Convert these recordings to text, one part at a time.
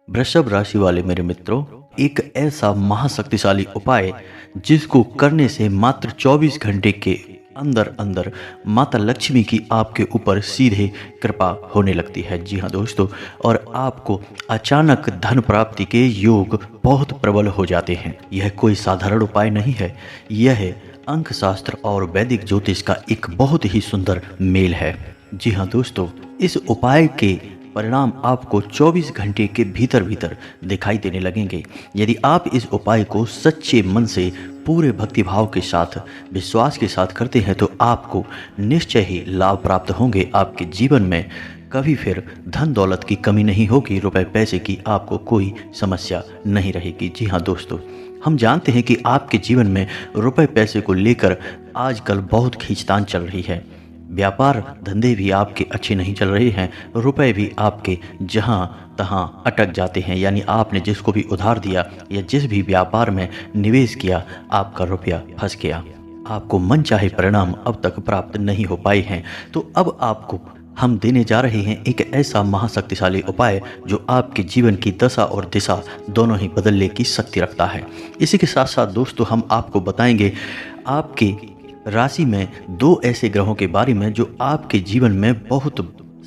वृषभ राशि वाले मेरे मित्रों, एक ऐसा महाशक्तिशाली उपाय जिसको करने से मात्र 24 घंटे के अंदर अंदर माता लक्ष्मी की आपके ऊपर सीधे कृपा होने लगती है। जी हाँ दोस्तों, और आपको अचानक धन प्राप्ति के योग बहुत प्रबल हो जाते हैं। यह कोई साधारण उपाय नहीं है, यह अंक शास्त्र और वैदिक ज्योतिष का एक बहुत ही सुंदर मेल है। जी हाँ दोस्तों, इस उपाय के परिणाम आपको 24 घंटे के भीतर भीतर दिखाई देने लगेंगे। यदि आप इस उपाय को सच्चे मन से पूरे भक्तिभाव के साथ, विश्वास के साथ करते हैं तो आपको निश्चय ही लाभ प्राप्त होंगे। आपके जीवन में कभी फिर धन दौलत की कमी नहीं होगी, रुपए पैसे की आपको कोई समस्या नहीं रहेगी। जी हाँ दोस्तों, हम जानते हैं कि आपके जीवन में रुपए पैसे को लेकर आजकल बहुत खींचतान चल रही है। व्यापार धंधे भी आपके अच्छे नहीं चल रहे हैं, रुपए भी आपके जहाँ तहाँ अटक जाते हैं। यानी आपने जिसको भी उधार दिया या जिस भी व्यापार में निवेश किया, आपका रुपया फंस गया। आपको मनचाहे परिणाम अब तक प्राप्त नहीं हो पाए हैं। तो अब आपको हम देने जा रहे हैं एक ऐसा महाशक्तिशाली उपाय जो आपके जीवन की दशा और दिशा दोनों ही बदलने की शक्ति रखता है। इसी के साथ साथ दोस्तों, हम आपको बताएंगे आपके राशि में दो ऐसे ग्रहों के बारे में जो आपके जीवन में बहुत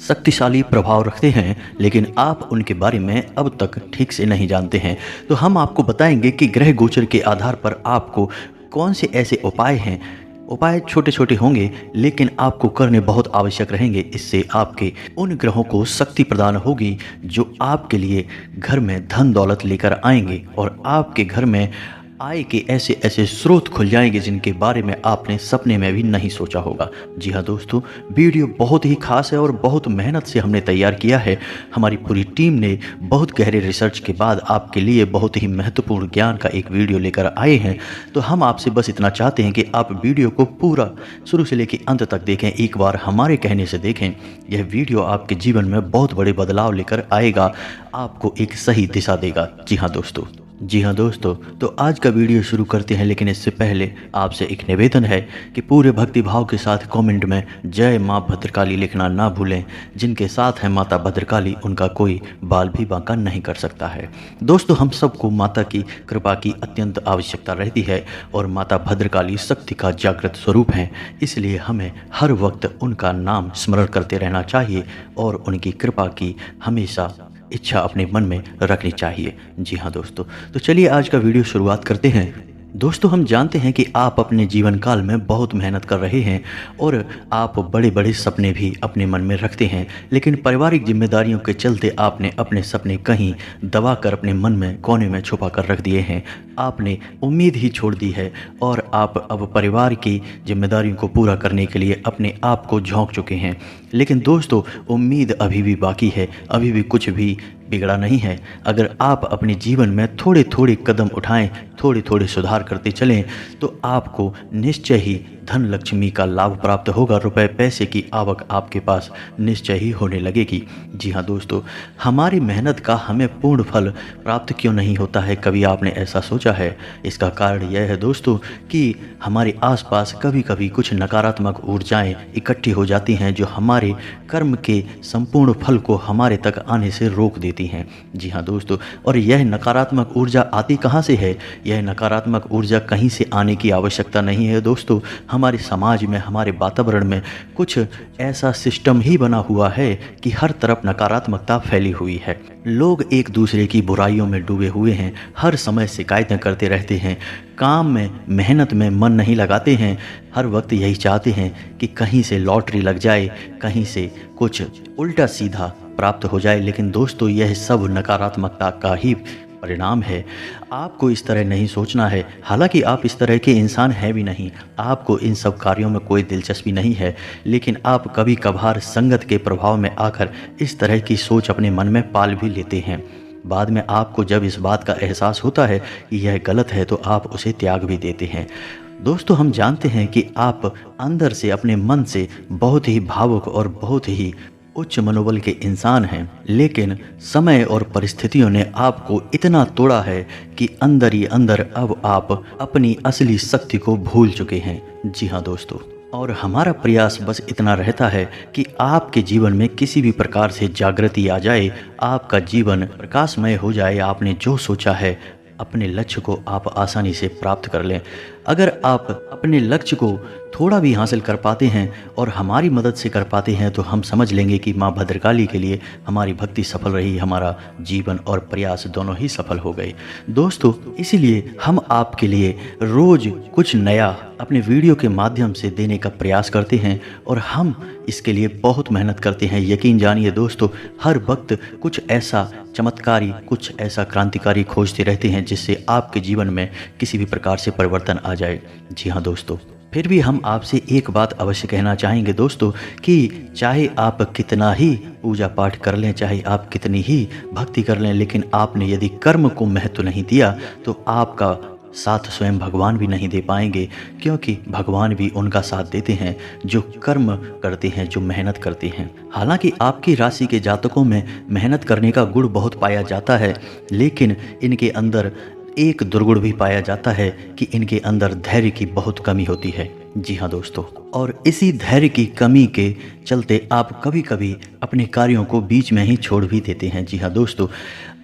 शक्तिशाली प्रभाव रखते हैं, लेकिन आप उनके बारे में अब तक ठीक से नहीं जानते हैं। तो हम आपको बताएंगे कि ग्रह गोचर के आधार पर आपको कौन से ऐसे उपाय हैं। उपाय छोटे छोटे होंगे लेकिन आपको करने बहुत आवश्यक रहेंगे। इससे आपके उन ग्रहों को शक्ति प्रदान होगी जो आपके लिए घर में धन दौलत लेकर आएंगे और आपके घर में आय के ऐसे ऐसे स्रोत खुल जाएंगे जिनके बारे में आपने सपने में भी नहीं सोचा होगा। जी हाँ दोस्तों, वीडियो बहुत ही खास है और बहुत मेहनत से हमने तैयार किया है। हमारी पूरी टीम ने बहुत गहरे रिसर्च के बाद आपके लिए बहुत ही महत्वपूर्ण ज्ञान का एक वीडियो लेकर आए हैं। तो हम आपसे बस इतना चाहते हैं कि आप वीडियो को पूरा शुरू से लेकर अंत तक देखें, एक बार हमारे कहने से देखें। यह वीडियो आपके जीवन में बहुत बड़े बदलाव लेकर आएगा, आपको एक सही दिशा देगा। जी हाँ दोस्तों, तो आज का वीडियो शुरू करते हैं, लेकिन इससे पहले आपसे एक निवेदन है कि पूरे भक्ति भाव के साथ कमेंट में जय माँ भद्रकाली लिखना ना भूलें। जिनके साथ है माता भद्रकाली, उनका कोई बाल भी बांका नहीं कर सकता है। दोस्तों, हम सबको माता की कृपा की अत्यंत आवश्यकता रहती है और माता भद्रकाली शक्ति का जागृत स्वरूप हैं। इसलिए हमें हर वक्त उनका नाम स्मरण करते रहना चाहिए और उनकी कृपा की हमेशा इच्छा अपने मन में रखनी चाहिए। जी हाँ दोस्तों, तो चलिए आज का वीडियो शुरुआत करते हैं। दोस्तों, हम जानते हैं कि आप अपने जीवन काल में बहुत मेहनत कर रहे हैं और आप बड़े बड़े सपने भी अपने मन में रखते हैं, लेकिन पारिवारिक जिम्मेदारियों के चलते आपने अपने सपने कहीं दबा कर अपने मन में कोने में छुपा कर रख दिए हैं। आपने उम्मीद ही छोड़ दी है और आप अब परिवार की जिम्मेदारियों को पूरा करने के लिए अपने आप को झोंक चुके हैं। लेकिन दोस्तों, उम्मीद अभी भी बाकी है, अभी भी कुछ भी बिगड़ा नहीं है। अगर आप अपने जीवन में थोड़े थोड़े कदम उठाएं, थोड़े थोड़े सुधार करते चलें, तो आपको निश्चय ही धन लक्ष्मी का लाभ प्राप्त होगा। रुपए पैसे की आवक आपके पास निश्चय ही होने लगेगी। जी हाँ दोस्तों, हमारी मेहनत का हमें पूर्ण फल प्राप्त क्यों नहीं होता है, कभी आपने ऐसा सोचा है? इसका कारण यह है दोस्तों कि हमारे आसपास कभी कभी कुछ नकारात्मक ऊर्जाएं इकट्ठी हो जाती हैं जो हमारे कर्म के संपूर्ण फल को हमारे तक आने से रोक देती हैं। जी हाँ दोस्तों, और यह नकारात्मक ऊर्जा आती कहाँ से है? यह नकारात्मक ऊर्जा कहीं से आने की आवश्यकता नहीं है दोस्तों। हमारे समाज में, हमारे वातावरण में कुछ ऐसा सिस्टम ही बना हुआ है कि हर तरफ नकारात्मकता फैली हुई है। लोग एक दूसरे की बुराइयों में डूबे हुए हैं, हर समय शिकायतें करते रहते हैं, काम में मेहनत में मन नहीं लगाते हैं, हर वक्त यही चाहते हैं कि कहीं से लॉटरी लग जाए, कहीं से कुछ उल्टा सीधा प्राप्त हो जाए। लेकिन दोस्तों, यह सब नकारात्मकता का ही परिणाम है। आपको इस तरह नहीं सोचना है। हालांकि आप इस तरह के इंसान हैं भी नहीं, आपको इन सब कार्यों में कोई दिलचस्पी नहीं है, लेकिन आप कभी कभार संगत के प्रभाव में आकर इस तरह की सोच अपने मन में पाल भी लेते हैं। बाद में आपको जब इस बात का एहसास होता है कि यह गलत है, तो आप उसे त्याग भी देते हैं। दोस्तों, हम जानते हैं कि आप अंदर से, अपने मन से बहुत ही भावुक और बहुत ही उच्च मनोबल के इंसान हैं, लेकिन समय और परिस्थितियों ने आपको इतना तोड़ा है कि अंदर ही अंदर अब आप अपनी असली शक्ति को भूल चुके हैं। जी हाँ दोस्तों, और हमारा प्रयास बस इतना रहता है कि आपके जीवन में किसी भी प्रकार से जागृति आ जाए, आपका जीवन प्रकाशमय हो जाए, आपने जो सोचा है अपने लक्ष्य को आप आसानी से प्राप्त कर लें। अगर आप अपने लक्ष्य को थोड़ा भी हासिल कर पाते हैं और हमारी मदद से कर पाते हैं तो हम समझ लेंगे कि माँ भद्रकाली के लिए हमारी भक्ति सफल रही, हमारा जीवन और प्रयास दोनों ही सफल हो गए। दोस्तों, इसीलिए हम आपके लिए रोज़ कुछ नया अपने वीडियो के माध्यम से देने का प्रयास करते हैं और हम इसके लिए बहुत मेहनत करते हैं। यकीन जानिए दोस्तों, हर वक्त कुछ ऐसा चमत्कारी, कुछ ऐसा क्रांतिकारी खोजते रहते हैं जिससे आपके जीवन में किसी भी प्रकार से परिवर्तन आ जाए। जी हाँ दोस्तों, फिर भी हम आपसे एक बात अवश्य कहना चाहेंगे दोस्तों कि चाहे आप कितना ही पूजा पाठ कर लें, चाहे आप कितनी ही भक्ति कर लें, लेकिन आपने यदि कर्म को महत्व नहीं दिया तो आपका साथ स्वयं भगवान भी नहीं दे पाएंगे, क्योंकि भगवान भी उनका साथ देते हैं जो कर्म करते हैं, जो मेहनत करते हैं। हालांकि आपकी राशि के जातकों में मेहनत करने का गुण बहुत पाया जाता है, लेकिन इनके अंदर एक दुर्गुण भी पाया जाता है कि इनके अंदर धैर्य की बहुत कमी होती है। जी हाँ दोस्तों, और इसी धैर्य की कमी के चलते आप कभी कभी अपने कार्यों को बीच में ही छोड़ भी देते हैं। जी हाँ दोस्तों,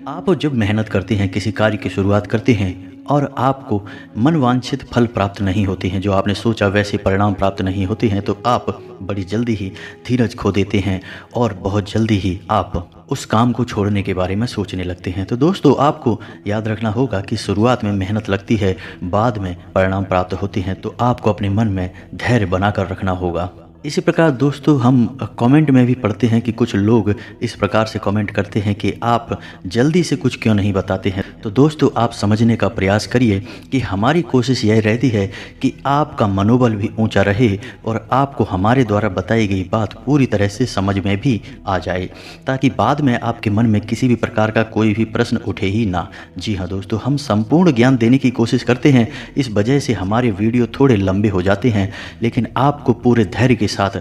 आप जब मेहनत करते हैं, किसी कार्य की शुरुआत करते हैं और आपको मनवांछित फल प्राप्त नहीं होते हैं, जो आपने सोचा वैसे परिणाम प्राप्त नहीं होते हैं, तो आप बड़ी जल्दी ही धीरज खो देते हैं और बहुत जल्दी ही आप उस काम को छोड़ने के बारे में सोचने लगते हैं। तो दोस्तों, आपको याद रखना होगा कि शुरुआत में मेहनत लगती है, बाद में परिणाम प्राप्त होते हैं, तो आपको अपने मन में धैर्य बनाकर रखना होगा। इसी प्रकार दोस्तों, हम कमेंट में भी पढ़ते हैं कि कुछ लोग इस प्रकार से कमेंट करते हैं कि आप जल्दी से कुछ क्यों नहीं बताते हैं। तो दोस्तों, आप समझने का प्रयास करिए कि हमारी कोशिश यह रहती है कि आपका मनोबल भी ऊंचा रहे और आपको हमारे द्वारा बताई गई बात पूरी तरह से समझ में भी आ जाए, ताकि बाद में आपके मन में किसी भी प्रकार का कोई भी प्रश्न उठे ही ना। जी हाँ दोस्तों, हम संपूर्ण ज्ञान देने की कोशिश करते हैं, इस वजह से हमारे वीडियो थोड़े लंबे हो जाते हैं, लेकिन आपको पूरे धैर्य के साथ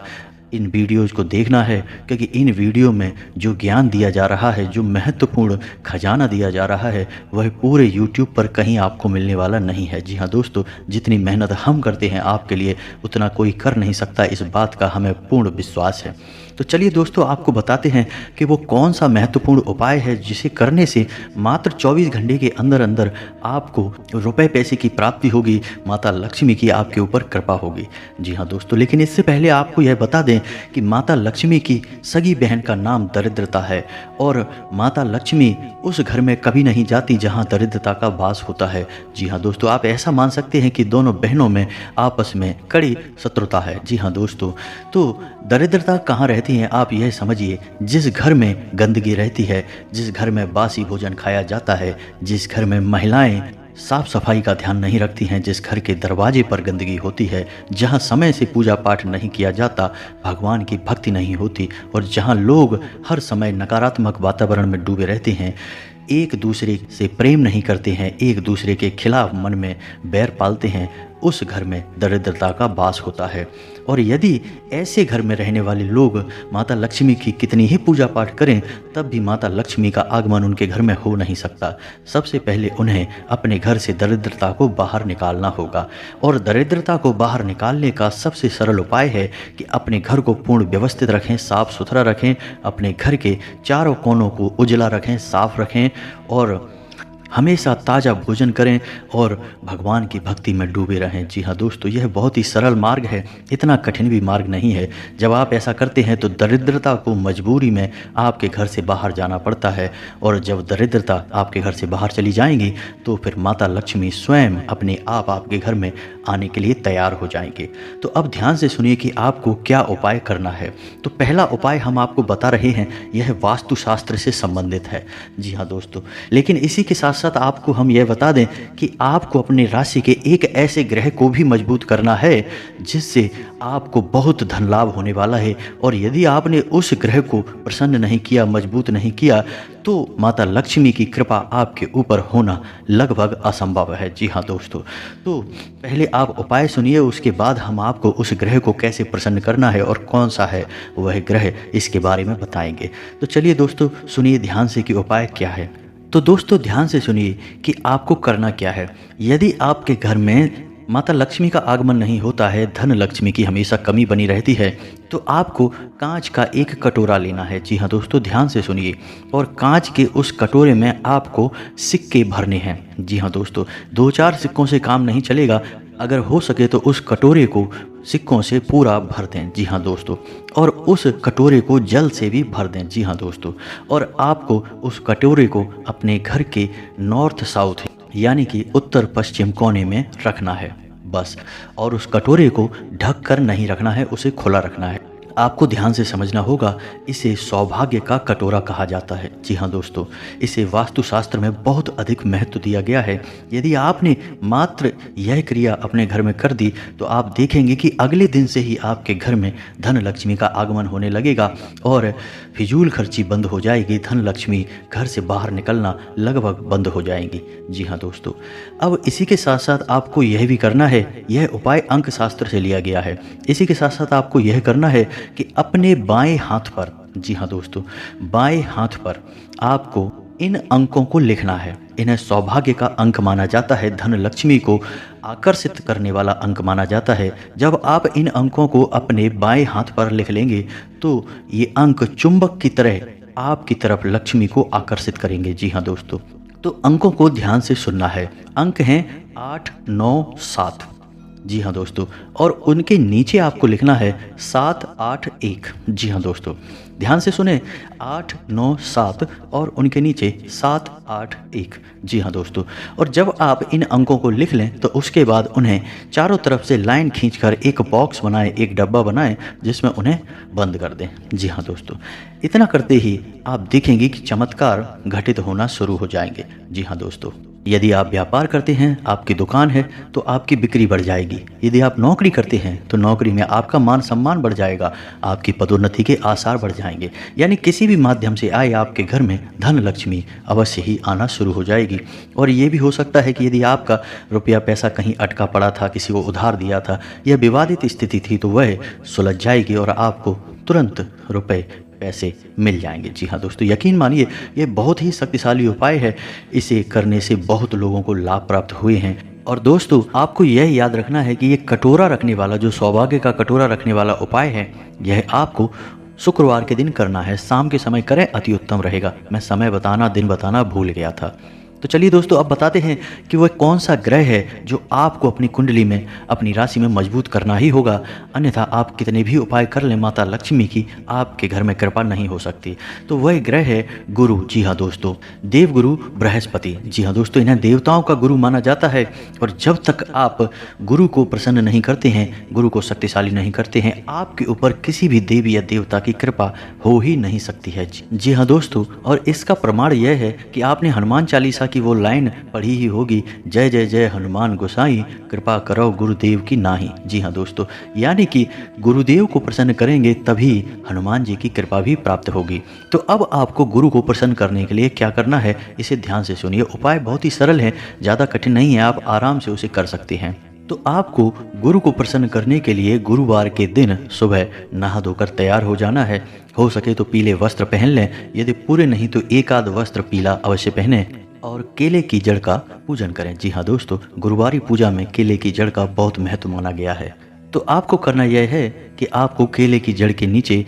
इन वीडियोज़ को देखना है, क्योंकि इन वीडियो में जो ज्ञान दिया जा रहा है, जो महत्वपूर्ण खजाना दिया जा रहा है, वह पूरे YouTube पर कहीं आपको मिलने वाला नहीं है। जी हाँ दोस्तों, जितनी मेहनत हम करते हैं आपके लिए, उतना कोई कर नहीं सकता, इस बात का हमें पूर्ण विश्वास है। तो चलिए दोस्तों, आपको बताते हैं कि वो कौन सा महत्वपूर्ण उपाय है जिसे करने से मात्र 24 घंटे के अंदर अंदर आपको रुपए पैसे की प्राप्ति होगी, माता लक्ष्मी की आपके ऊपर कृपा होगी। जी हाँ दोस्तों, लेकिन इससे पहले आपको यह बता दें कि माता लक्ष्मी की सगी बहन का नाम दरिद्रता है और माता लक्ष्मी उस घर में कभी नहीं जाती जहां दरिद्रता का वास होता है। जी हाँ दोस्तों, आप ऐसा मान सकते हैं कि दोनों बहनों में आपस में कड़ी शत्रुता है। जी हाँ दोस्तों, तो दरिद्रता कहाँ रहती है आप यह समझिए, जिस घर में गंदगी रहती है, जिस घर में बासी भोजन खाया जाता है, जिस घर में महिलाएं साफ सफाई का ध्यान नहीं रखती हैं, जिस घर के दरवाजे पर गंदगी होती है, जहां समय से पूजा पाठ नहीं किया जाता, भगवान की भक्ति नहीं होती और जहां लोग हर समय नकारात्मक वातावरण में डूबे रहते हैं, एक दूसरे से प्रेम नहीं करते हैं, एक दूसरे के खिलाफ मन में बैर पालते हैं, उस घर में दरिद्रता का वास होता है। और यदि ऐसे घर में रहने वाले लोग माता लक्ष्मी की कितनी ही पूजा पाठ करें, तब भी माता लक्ष्मी का आगमन उनके घर में हो नहीं सकता। सबसे पहले उन्हें अपने घर से दरिद्रता को बाहर निकालना होगा और दरिद्रता को बाहर निकालने का सबसे सरल उपाय है कि अपने घर को पूर्ण व्यवस्थित रखें, साफ सुथरा रखें, अपने घर के चारों कोनों को उजला रखें, साफ रखें और हमेशा ताज़ा भोजन करें और भगवान की भक्ति में डूबे रहें। जी हाँ दोस्तों, यह बहुत ही सरल मार्ग है, इतना कठिन भी मार्ग नहीं है। जब आप ऐसा करते हैं तो दरिद्रता को मजबूरी में आपके घर से बाहर जाना पड़ता है और जब दरिद्रता आपके घर से बाहर चली जाएंगी तो फिर माता लक्ष्मी स्वयं अपने आप आपके घर में आने के लिए तैयार हो जाएंगे। तो अब ध्यान से सुनिए कि आपको क्या उपाय करना है। तो पहला उपाय हम आपको बता रहे हैं, यह वास्तुशास्त्र से संबंधित है। जी हाँ दोस्तों, लेकिन इसी के साथ साथ आपको हम यह बता दें कि आपको अपनी राशि के एक ऐसे ग्रह को भी मजबूत करना है जिससे आपको बहुत धन लाभ होने वाला है। और यदि आपने उस ग्रह को प्रसन्न नहीं किया, मजबूत नहीं किया, तो माता लक्ष्मी की कृपा आपके ऊपर होना लगभग असंभव है। जी हाँ दोस्तों, तो पहले आप उपाय सुनिए, उसके बाद हम आपको उस ग्रह को कैसे प्रसन्न करना है और कौन सा है वह ग्रह, इसके बारे में बताएंगे। तो चलिए दोस्तों, सुनिए ध्यान से कि उपाय क्या है। तो दोस्तों ध्यान से सुनिए कि आपको करना क्या है। यदि आपके घर में माता लक्ष्मी का आगमन नहीं होता है, धन लक्ष्मी की हमेशा कमी बनी रहती है, तो आपको कांच का एक कटोरा लेना है। जी हाँ दोस्तों, ध्यान से सुनिए। और कांच के उस कटोरे में आपको सिक्के भरने हैं। जी हाँ दोस्तों, 2-4 सिक्कों से काम नहीं चलेगा, अगर हो सके तो उस कटोरे को सिक्कों से पूरा भर दें। जी हाँ दोस्तों, और उस कटोरे को जल से भी भर दें। जी हाँ दोस्तों, और आपको उस कटोरे को अपने घर के नॉर्थ साउथ यानी कि उत्तर पश्चिम कोने में रखना है बस। और उस कटोरे को ढक कर नहीं रखना है, उसे खुला रखना है। आपको ध्यान से समझना होगा, इसे सौभाग्य का कटोरा कहा जाता है। जी हाँ दोस्तों, इसे वास्तुशास्त्र में बहुत अधिक महत्व दिया गया है। यदि आपने मात्र यह क्रिया अपने घर में कर दी तो आप देखेंगे कि अगले दिन से ही आपके घर में धन लक्ष्मी का आगमन होने लगेगा और फिजूल खर्ची बंद हो जाएगी। धन लक्ष्मी घर से बाहर निकलना लगभग बंद हो जाएंगी। जी हाँ दोस्तों, अब इसी के साथ साथ आपको यह भी करना है, यह उपाय अंक शास्त्र से लिया गया है। इसी के साथ साथ आपको यह करना है कि अपने बाएं हाथ पर, जी हाँ दोस्तों, बाएं हाथ पर आपको इन अंकों को लिखना है। इन्हें सौभाग्य का अंक माना जाता है, धन लक्ष्मी को आकर्षित करने वाला अंक माना जाता है। जब आप इन अंकों को अपने बाएं हाथ पर लिख लेंगे तो ये अंक चुंबक की तरह आपकी तरफ लक्ष्मी को आकर्षित करेंगे। जी हाँ दोस्तों, तो अंकों को ध्यान से सुनना है। अंक हैं 8, 9, 7। जी हाँ दोस्तों, और उनके नीचे आपको लिखना है 7, 8, 1। जी हाँ दोस्तों, ध्यान से सुने, 8, 9, 7 और उनके नीचे 7, 8, 1। जी हाँ दोस्तों, और जब आप इन अंकों को लिख लें तो उसके बाद उन्हें चारों तरफ से लाइन खींचकर एक बॉक्स बनाएं, एक डब्बा बनाएं जिसमें उन्हें बंद कर दें। जी हाँ दोस्तों, इतना करते ही आप देखेंगे कि चमत्कार घटित होना शुरू हो जाएंगे। जी हाँ दोस्तों, यदि आप व्यापार करते हैं, आपकी दुकान है, तो आपकी बिक्री बढ़ जाएगी। यदि आप नौकरी करते हैं तो नौकरी में आपका मान सम्मान बढ़ जाएगा, आपकी पदोन्नति के आसार बढ़ जाएंगे। यानी किसी भी माध्यम से आए आपके घर में धन लक्ष्मी अवश्य ही आना शुरू हो जाएगी। और ये भी हो सकता है कि यदि आपका रुपया पैसा कहीं अटका पड़ा था, किसी को उधार दिया था या विवादित स्थिति थी, तो वह सुलझ जाएगी और आपको तुरंत रुपए पैसे मिल जाएंगे। जी हाँ दोस्तों, यकीन मानिए ये बहुत ही शक्तिशाली उपाय है। इसे करने से बहुत लोगों को लाभ प्राप्त हुए हैं। और दोस्तों, आपको यह याद रखना है कि ये कटोरा रखने वाला, जो सौभाग्य का कटोरा रखने वाला उपाय है, यह आपको शुक्रवार के दिन करना है। शाम के समय करें, अति उत्तम रहेगा। मैं समय बताना, दिन बताना भूल गया था। तो चलिए दोस्तों, अब बताते हैं कि वह कौन सा ग्रह है जो आपको अपनी कुंडली में, अपनी राशि में मजबूत करना ही होगा। अन्यथा आप कितने भी उपाय कर लें, माता लक्ष्मी की आपके घर में कृपा नहीं हो सकती। तो वह ग्रह है गुरु। जी हाँ दोस्तों, देवगुरु बृहस्पति। जी हाँ दोस्तों, इन्हें देवताओं का गुरु माना जाता है। और जब तक आप गुरु को प्रसन्न नहीं करते हैं, गुरु को शक्तिशाली नहीं करते हैं, आपके ऊपर किसी भी देवी या देवता की कृपा हो ही नहीं सकती है। जी हाँ दोस्तों, और इसका प्रमाण यह है कि आपने हनुमान चालीसा की वो लाइन पढ़ी ही होगी, जय जय जय हनुमान गोसाई, कृपा करो गुरुदेव की नाही। जी हाँ दोस्तों, यानी कि गुरुदेव को प्रसन्न करेंगे तभी हनुमान जी की कृपा भी प्राप्त होगी। तो अब आपको गुरु को प्रसन्न करने के लिए क्या करना है, इसे ध्यान से सुनिए। उपाय बहुत ही सरल है, ज़्यादा कठिन नहीं है, आप आराम से उसे कर सकते हैं। तो आपको गुरु को प्रसन्न करने के लिए गुरुवार के दिन सुबह नहा धोकर तैयार हो जाना है। हो सके तो पीले वस्त्र पहन लें, यदि पूरे नहीं तो एक आध वस्त्र पीला अवश्य पहने और केले की जड़ का पूजन करें। जी हाँ दोस्तों, गुरुवारी पूजा में केले की जड़ का बहुत महत्व माना गया है। तो आपको करना यह है कि आपको केले की जड़ के नीचे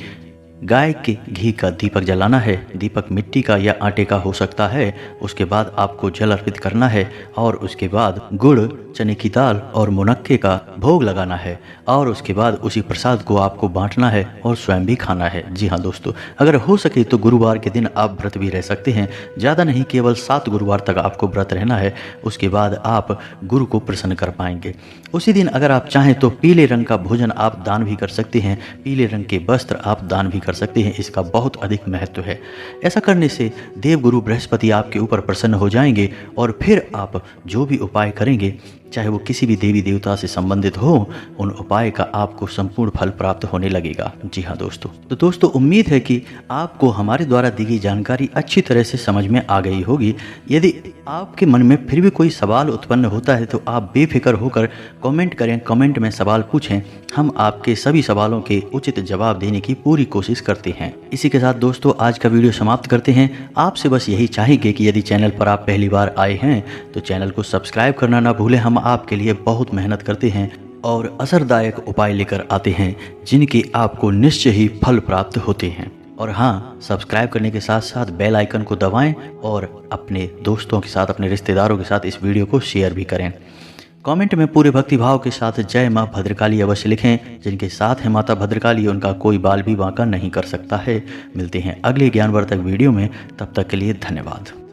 गाय के घी का दीपक जलाना है। दीपक मिट्टी का या आटे का हो सकता है। उसके बाद आपको जल अर्पित करना है और उसके बाद गुड़, चने की दाल और मुनक्के का भोग लगाना है। और उसके बाद उसी प्रसाद को आपको बांटना है और स्वयं भी खाना है। जी हाँ दोस्तों, अगर हो सके तो गुरुवार के दिन आप व्रत भी रह सकते हैं। ज़्यादा नहीं, केवल 7 गुरुवार तक आपको व्रत रहना है। उसके बाद आप गुरु को प्रसन्न कर पाएंगे। उसी दिन अगर आप चाहें तो पीले रंग का भोजन आप दान भी कर सकते हैं, पीले रंग के वस्त्र आप दान भी कर सकते हैं। इसका बहुत अधिक महत्व है। ऐसा करने से देवगुरु बृहस्पति आपके ऊपर प्रसन्न हो जाएंगे और फिर आप जो भी उपाय करेंगे, चाहे वो किसी भी देवी देवता से संबंधित हो, उन उपाय का आपको संपूर्ण फल प्राप्त होने लगेगा। जी हाँ दोस्तों, तो दोस्तों उम्मीद है कि आपको हमारे द्वारा दी गई जानकारी अच्छी तरह से समझ में आ गई होगी। यदि आपके मन में फिर भी कोई सवाल उत्पन्न होता है तो आप बेफिक्र होकर कमेंट करें, कमेंट में सवाल पूछें। हम आपके सभी सवालों के उचित जवाब देने की पूरी कोशिश करते हैं। इसी के साथ दोस्तों आज का वीडियो समाप्त करते हैं। आपसे बस यही चाहेंगे कि यदि चैनल पर आप पहली बार आए हैं तो चैनल को सब्सक्राइब करना ना भूलें। हम हम आपके लिए बहुत मेहनत करते हैं और असरदायक उपाय लेकर आते हैं जिनके आपको निश्चय ही फल प्राप्त होते हैं। और हाँ, सब्सक्राइब करने के साथ साथ बेल आइकन को दबाएं और अपने दोस्तों के साथ, अपने रिश्तेदारों के साथ इस वीडियो को शेयर भी करें। कमेंट में पूरे भक्तिभाव के साथ जय माँ भद्रकाली अवश्य लिखें। जिनके साथ है माता भद्रकाली उनका कोई बाल भी बांका नहीं कर सकता है। मिलते हैं अगले ज्ञानवर्धक वीडियो में, तब तक के लिए धन्यवाद।